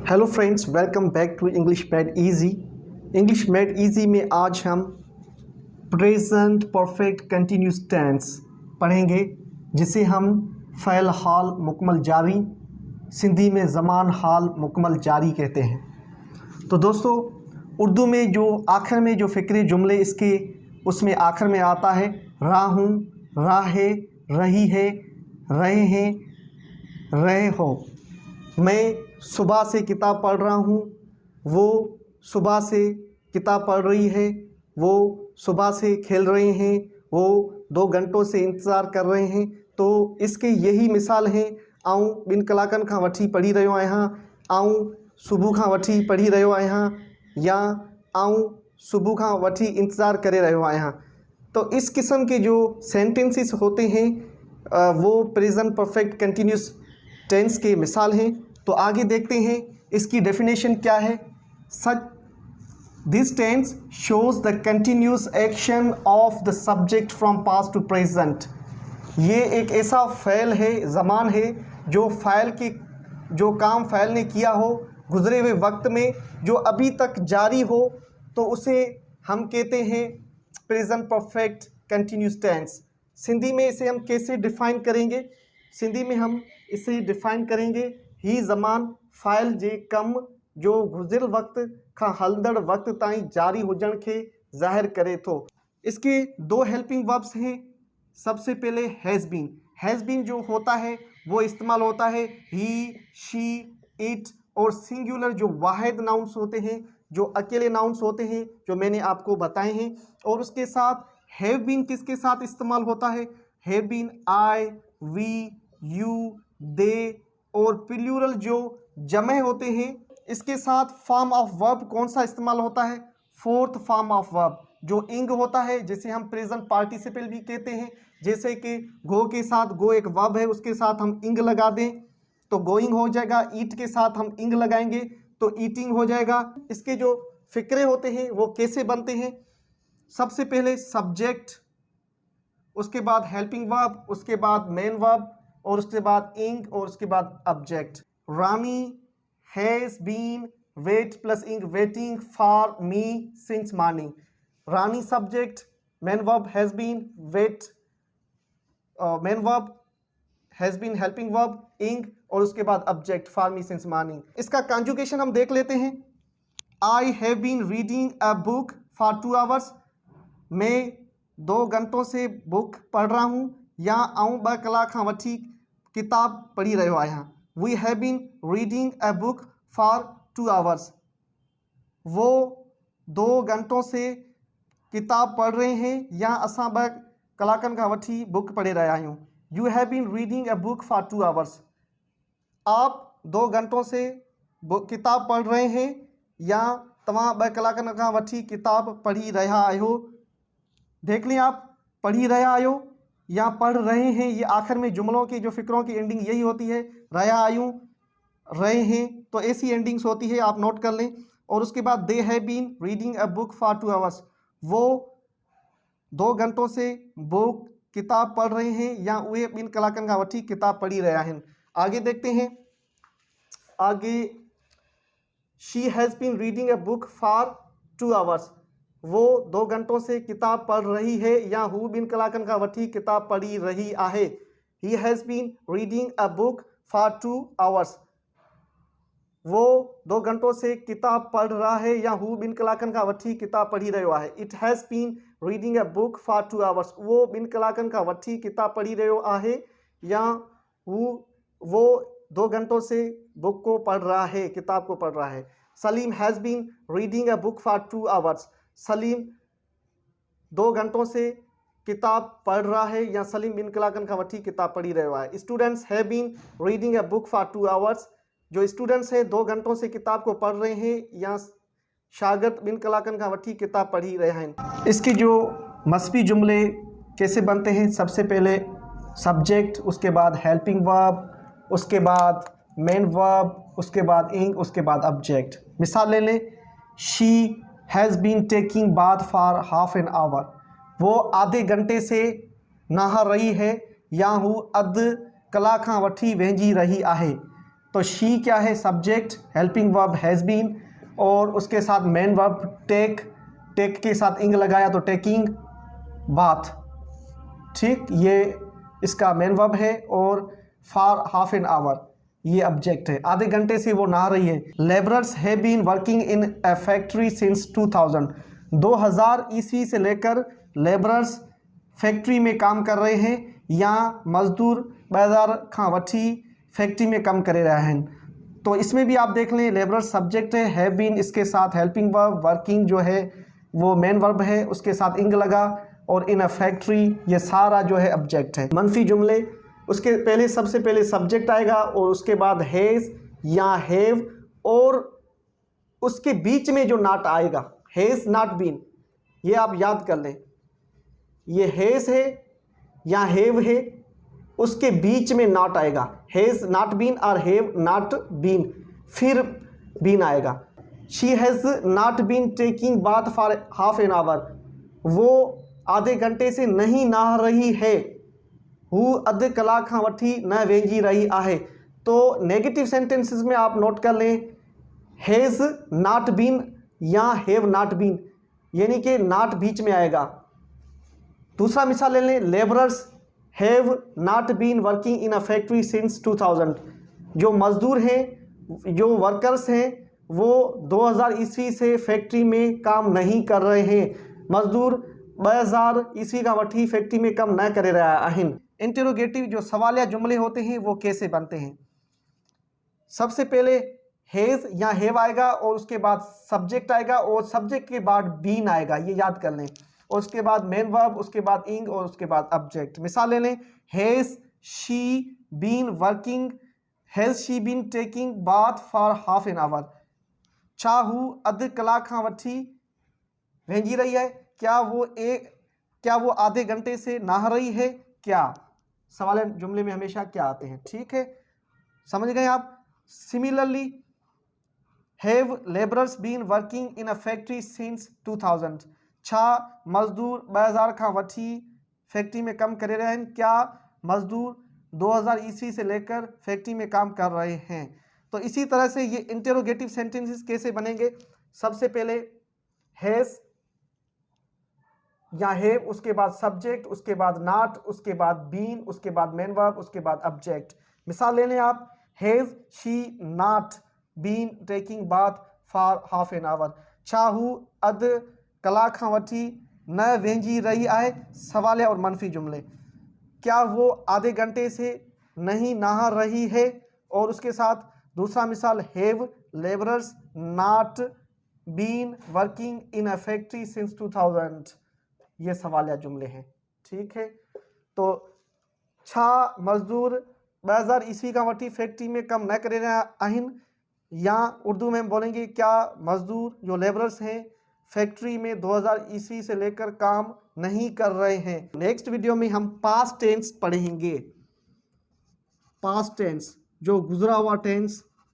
Hello friends, welcome back to English made easy. English made easy में आज हम present perfect continuous tense पढ़ेंगे, जिसे हम फ़ैल हाल मुकम्मल जारी, सिंधी में ज़मान हाल मुकम्मल जारी कहते हैं। तो दोस्तों, उर्दू में जो आखिर में जो फ़िक्री जुमले इसके उसमें आखिर में आता है राहूँ, राहे, रही है, रहे हैं, रहे हो। मैं सुबह से किताब पढ़ रहा हूँ, वो सुबह से किताब पढ़ रही है, वो सुबह से खेल रहे हैं, वो 2 घंटों से इंतज़ार कर रहे हैं। तो इसके यही मिसाल हैं। आऊँ ॿिनि कलाकनि खां वठी पढ़ी रहियो आहियां, आऊँ सुबुह खां वठी पढ़ी रहियो आहियां, या आऊँ सुबुह खां वठी इंतज़ार करे रहियो आहियां। तो इस किस्म के जो सेंटेंसेस होते हैं वो प्रेजेंट परफेक्ट कंटिन्यूस टेंस के मिसाल हैं। तो आगे देखते हैं इसकी डेफिनेशन क्या है। Such this tense shows the continuous action of the subject from past to present. ये एक ऐसा फ़ैल है, ज़मान है, जो फ़ैल की जो काम फ़ैल ने किया हो गुज़रे हुए वक्त में, जो अभी तक जारी हो, तो उसे हम कहते हैं present perfect continuous tense. Sindhi में इसे हम कैसे डिफ़ाइन करेंगे? सिंधी में हम इसे डिफ़ाइन करेंगे ही ज़मान फ़ाइल जे कम जो गुज़िर वक्त खां हलंदड़ वक्त ताईं जारी हुजण खे ज़ाहिर करे थो। इसके 2 हेल्पिंग वर्ब्स हैं। सबसे पहले हैज़ बीन। हैज़ बीन जो होता है वो इस्तेमाल होता है ही, शी, इट और सिंगुलर जो वाहिद नाउन्स होते हैं, जो अकेले नाउन्स होते हैं, जो मैंने आपको बताए हैं। और उसके साथ हैव बीन किसके साथ इस्तेमाल होता है? Have been I, we, you, they और प्लूरल जो जमे होते हैं। इसके साथ फॉर्म ऑफ वर्ब कौन सा इस्तेमाल होता है? 4th फॉर्म ऑफ वर्ब जो इंग होता है, जिसे हम प्रेजेंट पार्टिसिपल भी कहते हैं। जैसे कि गो के साथ गो एक वर्ब है, उसके साथ हम इंग लगा दें तो गोइंग हो जाएगा। ईट के साथ हम इंग लगाएंगे तो ईटिंग हो जाएगा। इसके जो फिक्रे होते हैं वो कैसे बनते हैं? सबसे पहले सब्जेक्ट, उसके बाद हेल्पिंग वर्ब, उसके बाद मेन वर्ब और उसके बाद इंग और उसके बाद object. Rani has been wait plus ing waiting for me since morning. Rani subject, main verb has been, wait main verb has been helping verb, ing और उसके बाद object for me since morning. इसका कॉन्जुगेशन हम देख लेते हैं। I have been reading a book for 2 hours. मैं 2 घंटों से बुक पढ़ रहा हूँ, या आऊँ 2 कलाक खां वठी किताब पढ़ी रहियो आहियां। We have been reading a book for 2 hours. वो 2 घंटों से किताब पढ़ रहे हैं, या असां 2 कलाकनि खां वठी बुक पढ़े रहिया आहियूं। You have been reading a book for 2 hours. आप 2 घंटों से किताब पढ़ रहे हैं, या तव्हां 2 कलाकनि खां वठी किताब पढ़ी रहिया आहियो। देख लें, आप पढ़ी रहा आयो या पढ़ रहे हैं। ये आखिर में जुमलों की जो फ़िक्रों की एंडिंग यही होती है, रहा आयूँ, रहे हैं, तो ऐसी एंडिंग्स होती है, आप नोट कर लें। और उसके बाद they have been reading a book for 2 hours. वो 2 घंटों से बुक किताब पढ़ रहे हैं, या वे 2 कलाकनि खां वठी किताब पढ़ी रहा हैं। आगे देखते हैं। आगे she has been reading a book for 2 hours. वो 2 घंटों से किताब पढ़ रही है, या हू 2 कलाकनि खां वठी किताब पढ़ी रही आहे। He has been reading a book for 2 hours. वो 2 घंटों से किताब पढ़ रहा है, या हू 2 कलाकनि खां वठी किताब पढ़ी रहियो आहे। It has been reading a book for 2 hours. वो 2 कलाकनि खां वठी किताब पढ़ी रहियो आहे, या वो 2 घंटों से बुक को पढ़ रहा है, किताब को पढ़ रहा है। Salim has been reading a book for 2 hours. Salim 2 घंटों से किताब पढ़ रहा है, या सलीम 2 कलाकनि खां वठी किताब पढ़ी रहियो आहे। Students have been reading a book for 2 hours. जो स्टूडेंट्स हैं 2 घंटों से किताब को पढ़ रहे हैं, या शागिर्द 2 कलाकनि खां वठी किताब पढ़ी रहे हैं। इसके जो मस्बी जुमले कैसे बनते हैं? सबसे पहले सब्जेक्ट, उसके बाद हेल्पिंग वर्ब, उसके बाद मेन वर्ब, उसके बाद इंग, उसके बाद ऑब्जेक्ट। मिसाल ले लें, she has been taking bath for half an hour. वो आधे घंटे से नहा रही है, या हू अधु कलाक खां वठी वेंझी रही आहे। तो शी क्या है, subject, helping verb has been, और उसके साथ मेन वर्ब टेक, टेक के साथ इंग लगाया तो टेकिंग बाथ। ठीक, ये इसका मेन वर्ब है। और फॉर हाफ एन आवर ये ऑब्जेक्ट है, आधे घंटे से वो नहा रही है। Labourers have been working in a factory since 2000 ईस्वी से लेकर लेबरर्स फैक्ट्री में काम कर रहे हैं, या मजदूर 2000 खां वठी फैक्ट्री में काम करे रहे हैं। तो इसमें भी आप देख लें, लेबरर्स सब्जेक्ट है, हैव बीन इसके साथ हेल्पिंग वर्ब, वर्किंग जो है वो मेन वर्ब है, उसके साथ इंग लगा, और इन अ फैक्ट्री ये सारा जो है ऑब्जेक्ट है। मनफी जुमले, उसके पहले सबसे पहले सब्जेक्ट आएगा और उसके बाद हैज़ या हैव, और उसके बीच में जो नॉट आएगा हैज़ नॉट बीन, ये आप याद कर लें, ये हैज़ है या हैव है, उसके बीच में नॉट आएगा, हैज़ नॉट बीन और हैव नॉट बीन, फिर बीन आएगा। She has not been taking bath for half an hour, वो आधे घंटे से नहीं नहा रही है। हू अध कलाक खां वठी न वेंजी रही आहे। तो नेगेटिव सेंटेंसेस में आप नोट कर लें, हैज़ नॉट बीन या हैव नॉट बीन, यानी कि नॉट बीच में आएगा। दूसरा मिसाल ले लें, labourers have not been working in a factory since 2000, जो मजदूर हैं, जो वर्कर्स हैं, वो 2000 ईस्वी से फैक्ट्री में काम नहीं कर रहे हैं। मजदूर 2000 ईस्वी का वठी फैक्ट्री में कम न करे रहा आहिन। इंटेरोगेटिव जो सवालिया जुमले होते हैं वो कैसे बनते हैं? सबसे पहले हैज़ या हैव आएगा, और उसके बाद सब्जेक्ट आएगा, और सब्जेक्ट के बाद बीन आएगा, ये याद कर लें, और उसके बाद मेन वर्ब, उसके बाद इंग, और उसके बाद ऑब्जेक्ट। मिसाल ले लें, has she been working, has she been taking bath for half an hour. छा हू अध कलाक खां वठी वेंजी रही है, क्या वो आधे घंटे से नहा रही है? क्या सवाल जुमले में हमेशा क्या आते हैं, ठीक है, समझ गए आप। Similarly, have labourers been working in a factory since 2000, छा मजदूर 2000 खां वठी फैक्ट्री में कम करे रहे हैं? क्या मजदूर 2000 ईस्वी से लेकर फैक्ट्री में काम कर रहे हैं? तो इसी तरह से ये इंटेरोगेटिव सेंटेंसेस कैसे बनेंगे? सबसे पहले हैज़ या हैव, उसके बाद सब्जेक्ट, उसके बाद नॉट, उसके बाद बीन, उसके बाद मेन वर्ब, उसके बाद ऑब्जेक्ट। मिसाल ले लें आप, has she not been taking bath for half an hour. छा हू अध कलाक खां वठी न वेंजी रही आहे? सवाल और मनफी जुमले। क्या वो आधे घंटे से नहीं नहा रही है? और उसके साथ दूसरा मिसाल, have labourers not been working in a factory since 2000, ये सवालिया जुमले हैं, ठीक है। तो छा मजदूर 2000 ईस्वी का वठी फैक्ट्री में कम न करे रहा आहिन, या उर्दू में हम बोलेंगे क्या मजदूर जो लेबरर्स हैं फैक्ट्री में 2000 ईस्वी से लेकर काम नहीं कर रहे हैं। नेक्स्ट वीडियो में हम पास्ट टेंस पढ़ेंगे। पास्ट टेंस जो गुजरा हुआ टेंस